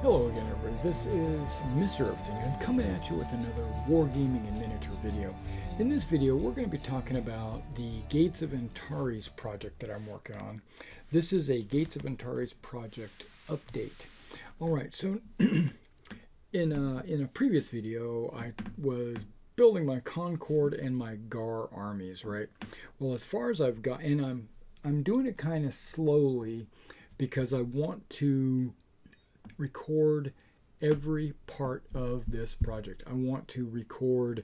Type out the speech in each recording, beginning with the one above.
Hello again, everybody. This is Mr. Everything. I'm coming at you with another Wargaming and miniature video. In this video, we're going to be talking about the Gates of Antares project that I'm working on. This is a Gates of Antares project update. All right, so in a previous video, I was building my Concord and my Gar armies, right? Well, as far as I've got, and I'm doing it kind of slowly because I want to record every part of this project. I want to record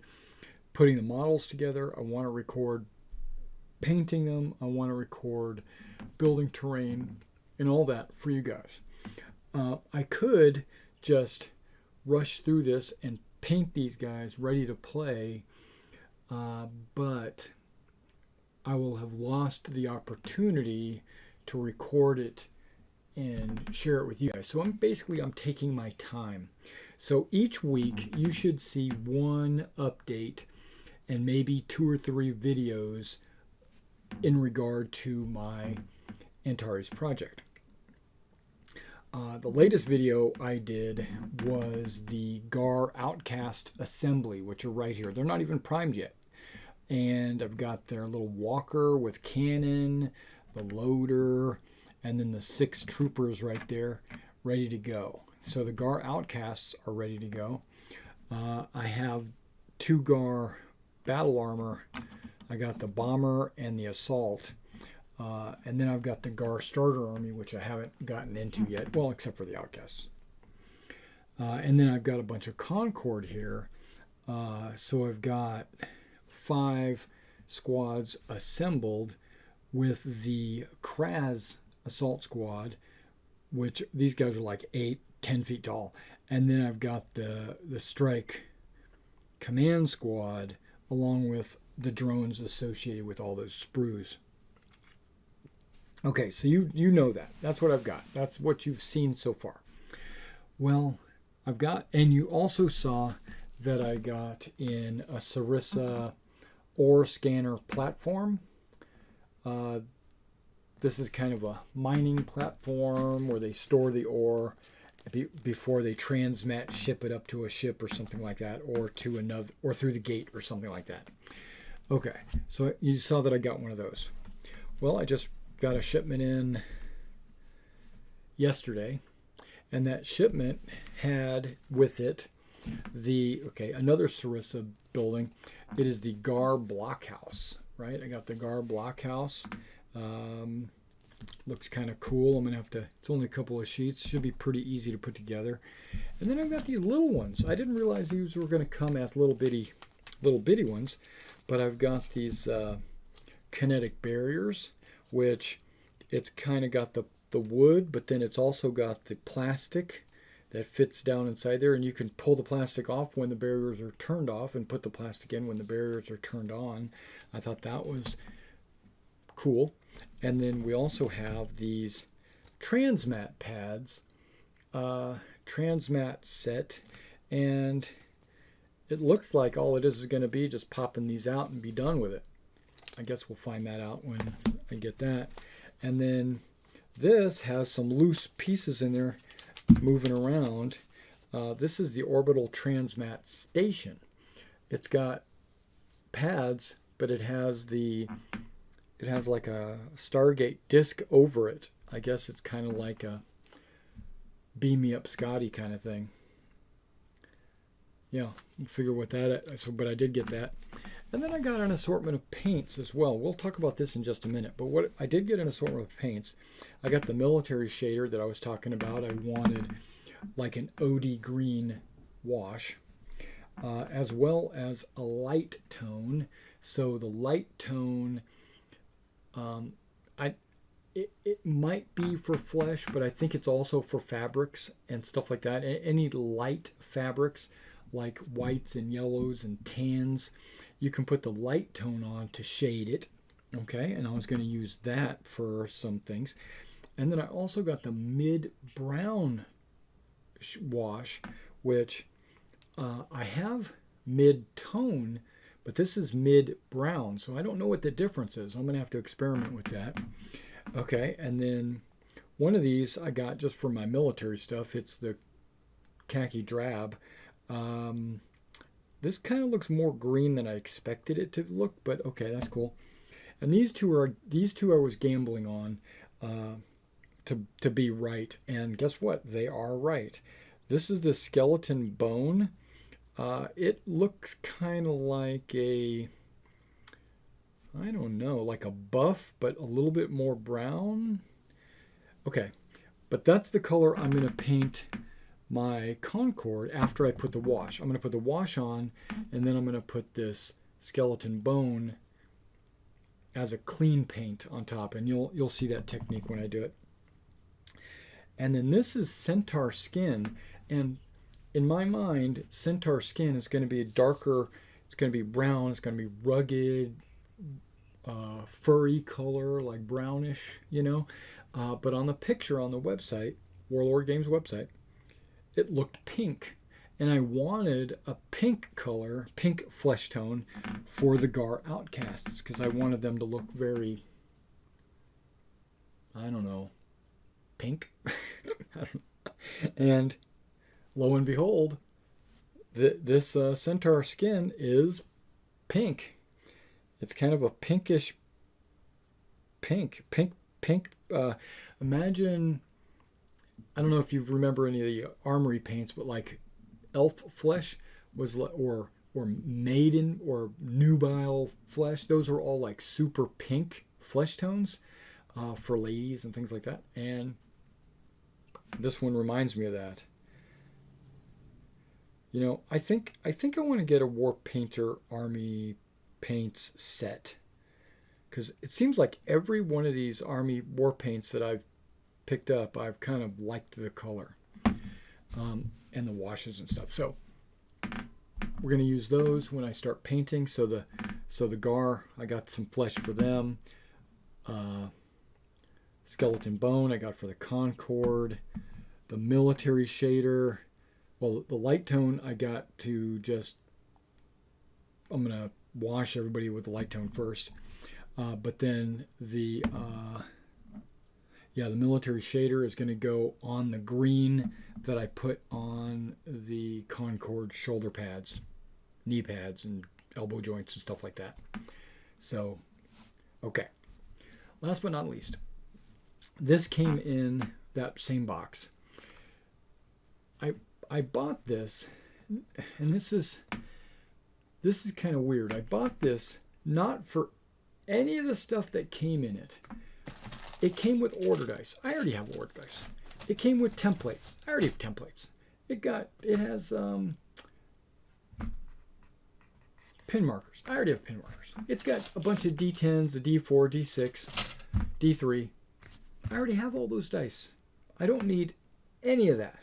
putting the models together. I want to record painting them. I want to record building terrain and all that for you guys. I could just rush through this and paint these guys ready to play, but I will have lost the opportunity to record it and share it with you guys. So I'm taking my time. So each week you should see one update and maybe 2 or 3 videos in regard to my Antares project. The latest video I did was the Gar Outcast Assembly, which are right here. They're not even primed yet. And I've got their little walker with cannon, the loader, and then the 6 troopers right there ready to go. So the Gar Outcasts are ready to go. I have 2 Gar battle armor. I got the bomber and the assault. And then I've got the Gar starter army, which I haven't gotten into yet. Well, except for the Outcasts. And then I've got a bunch of Concord here. So I've got 5 squads assembled with the Kraz assault squad, which these guys are like 8-10 feet tall, and then I've got the strike command squad along with the drones associated with all those sprues. Okay, so you know that's what I've got. That's what you've seen so far. Well, I've got, and you also saw that I got in a Sarissa ore scanner platform. This is kind of a mining platform where they store the ore before they transmit, ship it up to a ship or something like that, or to another, or through the gate or something like that. Okay, so you saw that I got one of those. Well, I just got a shipment in yesterday, and that shipment had with it another Sarissa building. It is the Gar blockhouse, right? I got the Gar blockhouse. Looks kind of cool. I'm gonna have to, it's only a couple of sheets, should be pretty easy to put together. And then I've got these little ones. I didn't realize these were going to come as little bitty ones, but I've got these kinetic barriers, which it's kind of got the wood, but then it's also got the plastic that fits down inside there, and you can pull the plastic off when the barriers are turned off and put the plastic in when the barriers are turned on. I thought that was cool. And then we also have these transmat pads, transmat set, and it looks like all it is going to be just popping these out and be done with it. I guess we'll find that out when I get that. And then this has some loose pieces in there moving around. This is the orbital transmat station. It's got pads, but it has like a Stargate disc over it. I guess it's kind of like a beam me up Scotty kind of thing. Yeah, we'll figure what that is. But I did get that. And then I got an assortment of paints as well. We'll talk about this in just a minute. But what I did get an assortment of paints. I got the military shader that I was talking about. I wanted like an OD green wash, as well as a light tone. So the light tone, it might be for flesh, but I think it's also for fabrics and stuff like that. Any light fabrics like whites and yellows and tans, you can put the light tone on to shade it. Okay, and I was going to use that for some things. And then I also got the mid-brown wash, which I have mid-tone, but this is mid-brown, so I don't know what the difference is. I'm going to have to experiment with that. Okay, and then one of these I got just for my military stuff. It's the khaki drab. This kind of looks more green than I expected it to look, but okay, that's cool. And these two I was gambling on to be right, and guess what? They are right. This is the skeleton bone. It looks kind of like a, I don't know, like a buff, but a little bit more brown. Okay, but that's the color I'm going to paint my Concorde after I put the wash. I'm going to put the wash on, and then I'm going to put this skeleton bone as a clean paint on top, and you'll see that technique when I do it. And then this is centaur skin, and in my mind, centaur skin is going to be a darker, it's going to be brown, it's going to be rugged, furry color, like brownish, you know. But on the picture on the website, Warlord Games website, it looked pink. And I wanted a pink color, pink flesh tone for the Gar Outcasts, because I wanted them to look very, I don't know, pink. And lo and behold, this centaur skin is pink. It's kind of a pinkish pink. Imagine, I don't know if you remember any of the armory paints, but like elf flesh was, or maiden or nubile flesh. Those are all like super pink flesh tones for ladies and things like that. And this one reminds me of that. You know, I think I want to get a War Painter Army paints set, because it seems like every one of these Army war paints that I've picked up, I've kind of liked the color and the washes and stuff. So we're going to use those when I start painting. So the Gar, I got some flesh for them. Skeleton bone I got for the Concorde. The military shader, well, the light tone I got to just, I'm going to wash everybody with the light tone first. But then the military shader is going to go on the green that I put on the Concorde shoulder pads, knee pads, and elbow joints and stuff like that. So, okay. Last but not least, this came in that same box. I bought this, and this is kind of weird. I bought this not for any of the stuff that came in it. It came with order dice. I already have order dice. It came with templates. I already have templates. It has pin markers. I already have pin markers. It's got a bunch of D10s, a D4, D6, D3. I already have all those dice. I don't need any of that.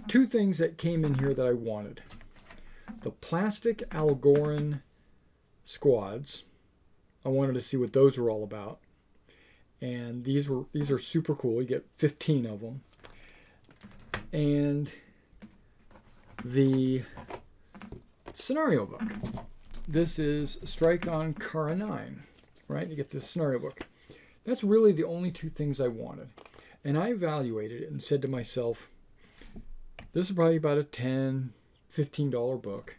Two things that came in here that I wanted. The plastic Algoran squads. I wanted to see what those were all about. And these are super cool. You get 15 of them. And the scenario book. This is Strike on Kara 9, right? You get this scenario book. That's really the only two things I wanted. And I evaluated it and said to myself, this is probably about a $10, $15 book.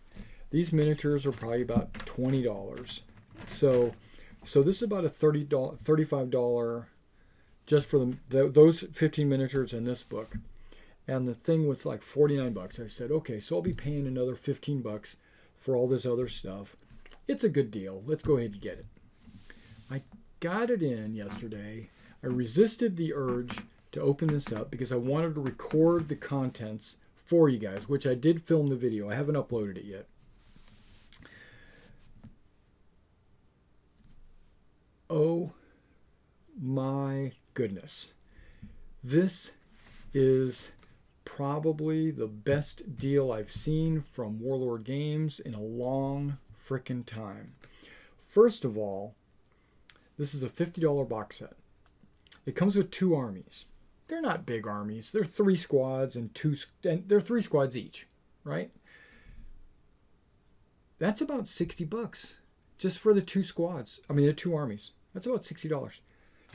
These miniatures are probably about $20. So this is about a $35 just for those 15 miniatures in this book. And the thing was like 49 bucks. I said, okay, so I'll be paying another 15 bucks for all this other stuff. It's a good deal. Let's go ahead and get it. I got it in yesterday. I resisted the urge to open this up because I wanted to record the contents for you guys, which I did film the video. I haven't uploaded it yet. Oh my goodness. This is probably the best deal I've seen from Warlord Games in a long frickin' time. First of all, this is a $50 box set. It comes with 2 armies. They're not big armies. They're 3 squads and they're 3 squads each, right? That's about 60 bucks just for the 2 squads. I mean, the 2 armies. That's about $60.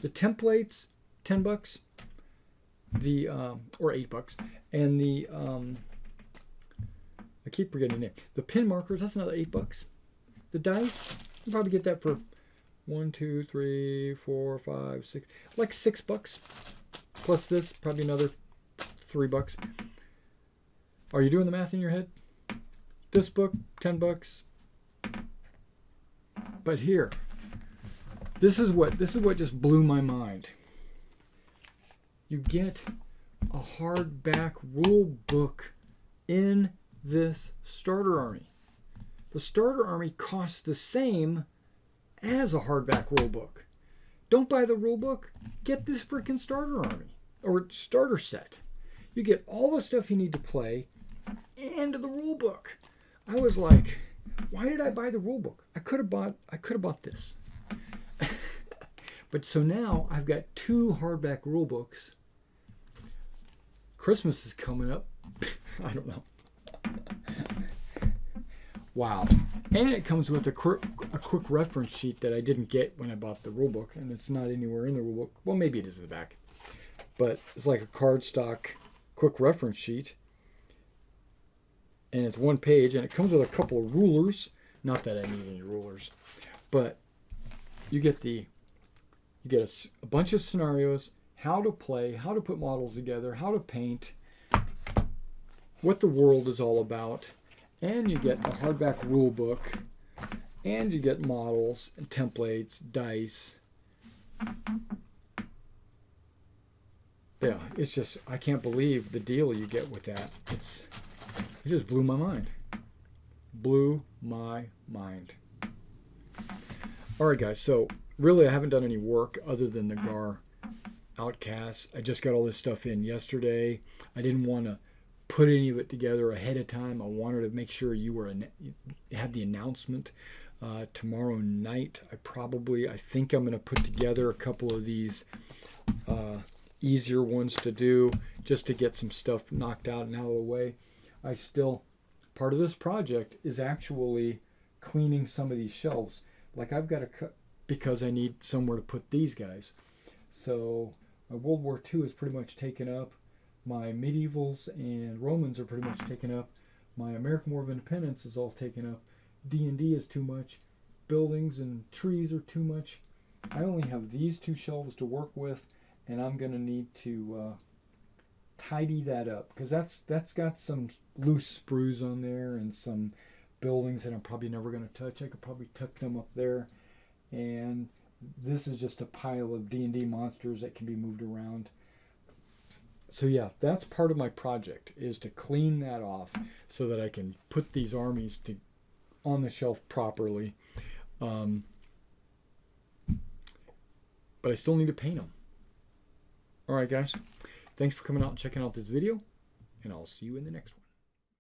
The templates, 10 bucks. The or $8, and the I keep forgetting the name. The pin markers, that's another $8. The dice, you probably get that for 1, 2, 3, 4, 5, 6, like $6. Plus this, probably another $3. Are you doing the math in your head? This book, $10. But here, this is what just blew my mind. You get a hardback rule book in this starter army. The starter army costs the same as a hardback rule book. Don't buy the rule book. Get this freaking starter army or starter set. You get all the stuff you need to play and the rule book. I was like, why did I buy the rule book? I could have bought this. But so now I've got 2 hardback rule books. Christmas is coming up. I don't know. Wow. And it comes with a quick reference sheet that I didn't get when I bought the rule book, and it's not anywhere in the rule book. Well, maybe it is in the back. But it's like a cardstock quick reference sheet. And it's 1 page, and it comes with a couple of rulers. Not that I need any rulers, but you get a bunch of scenarios, how to play, how to put models together, how to paint, what the world is all about, and you get a hardback rule book, and you get models and templates, dice. Yeah, it's just, I can't believe the deal you get with that. It just blew my mind. Blew my mind. All right, guys, so really I haven't done any work other than the GAR Outcasts. I just got all this stuff in yesterday. I didn't want to put any of it together ahead of time. I wanted to make sure you had the announcement tomorrow night. I think I'm going to put together a couple of these easier ones to do just to get some stuff knocked out and out of the way. Part of this project is actually cleaning some of these shelves. Like I've got to cut, because I need somewhere to put these guys. So my World War II is pretty much taken up. My medievals and Romans are pretty much taken up. My American War of Independence is all taken up. D&D is too much. Buildings and trees are too much. I only have these 2 shelves to work with, and I'm going to need to tidy that up, because that's got some loose sprues on there and some buildings that I'm probably never going to touch. I could probably tuck them up there. And this is just a pile of D&D monsters that can be moved around. So yeah, that's part of my project, is to clean that off so that I can put these armies on the shelf properly. But I still need to paint them. All right, guys. Thanks for coming out and checking out this video, and I'll see you in the next one.